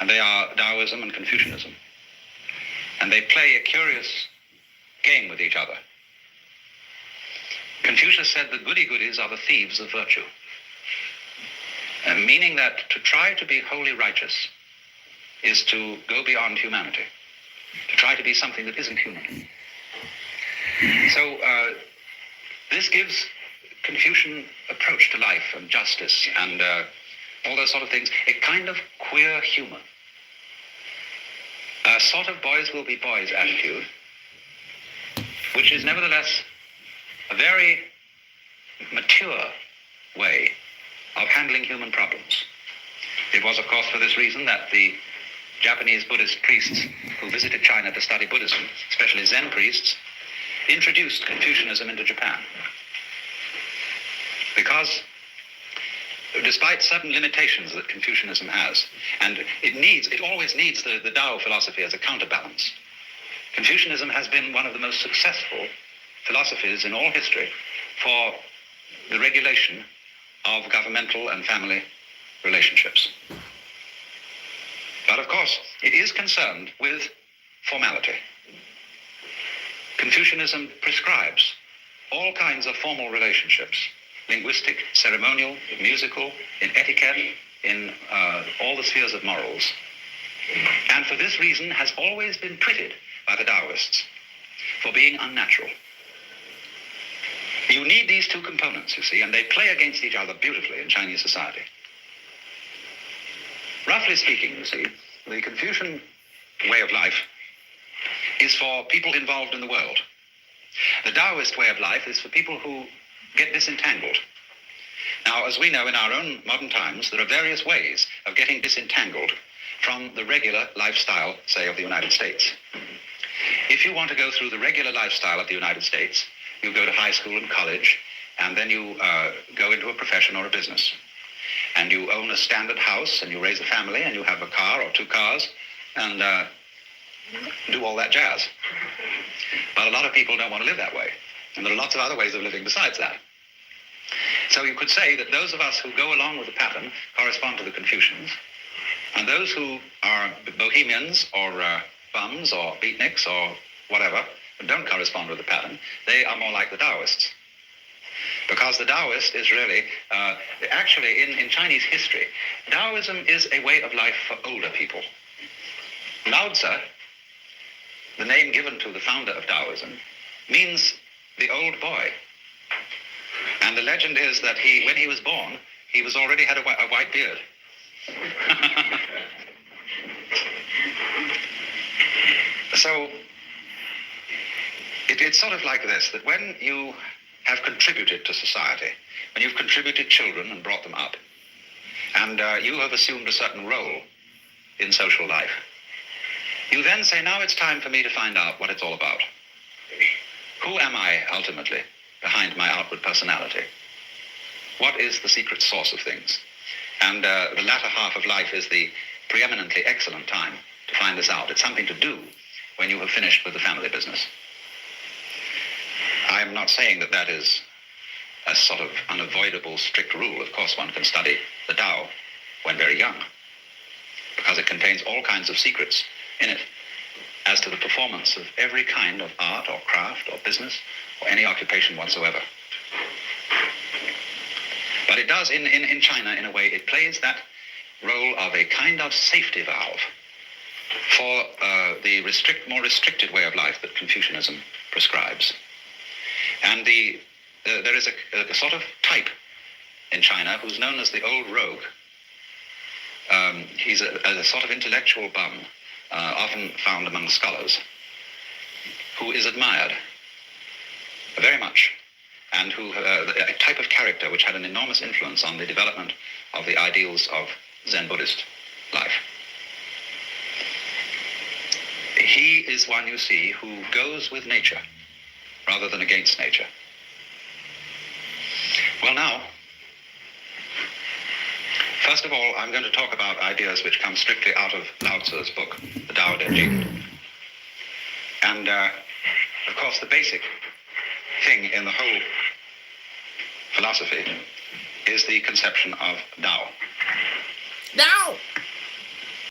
and they are Taoism and Confucianism. And they play a curious game with each other. Confucius said the goody-goodies are the thieves of virtue, meaning that to try to be wholly righteous is to go beyond humanity, to try to be something that isn't human. So this gives Confucian approach to life and justice and all those sort of things a kind of queer humor. A sort of boys will be boys attitude, which is nevertheless a very mature way of handling human problems. It was, of course, for this reason that the Japanese Buddhist priests who visited China to study Buddhism, especially Zen priests, introduced Confucianism into Japan. Because despite certain limitations that Confucianism has, and it always needs the Tao philosophy as a counterbalance, Confucianism has been one of the most successful philosophies in all history for the regulation of governmental and family relationships. But of course, it is concerned with formality. Confucianism prescribes all kinds of formal relationships, linguistic, ceremonial, musical, in etiquette, in all the spheres of morals. And for this reason has always been twitted by the Taoists for being unnatural. You need these two components, you see, and they play against each other beautifully in Chinese society. Roughly speaking, you see, the Confucian way of life is for people involved in the world. The Taoist way of life is for people who get disentangled. Now, as we know in our own modern times, there are various ways of getting disentangled from the regular lifestyle, say, of the United States. If you want to go through the regular lifestyle of the United States, you go to high school and college, and then you go into a profession or a business. And you own a standard house, and you raise a family, and you have a car or two cars, and do all that jazz. But a lot of people don't want to live that way. And there are lots of other ways of living besides that. So you could say that those of us who go along with the pattern correspond to the Confucians, and those who are bohemians or bums or beatniks or whatever, who don't correspond with the pattern, they are more like the Taoists. Because the Taoist is really, actually in Chinese history, Taoism is a way of life for older people. Lao Tzu, the name given to the founder of Taoism, means the old boy. And the legend is that when he was born, he was already had a white beard. So it's sort of like this, that when you have contributed to society, when you've contributed children and brought them up, and you have assumed a certain role in social life, you then say, now it's time for me to find out what it's all about. Who am I ultimately behind my outward personality? What is the secret source of things? And the latter half of life is the preeminently excellent time to find this out. It's something to do when you have finished with the family business. I'm not saying that that is a sort of unavoidable strict rule. Of course, one can study the Tao when very young, because it contains all kinds of secrets in it as to the performance of every kind of art or craft or business or any occupation whatsoever. But it does, in China, in a way, it plays that role of a kind of safety valve for the more restricted way of life that Confucianism prescribes. And there is a sort of type in China who's known as the old rogue. He's a sort of intellectual bum, often found among scholars, who is admired very much, and who a type of character which had an enormous influence on the development of the ideals of Zen Buddhist life. He is one, you see, who goes with nature rather than against nature. Well, now, first of all, I'm going to talk about ideas which come strictly out of Lao Tzu's book, the Tao Te Ching. And, of course, the basic thing in the whole philosophy is the conception of Tao. Now!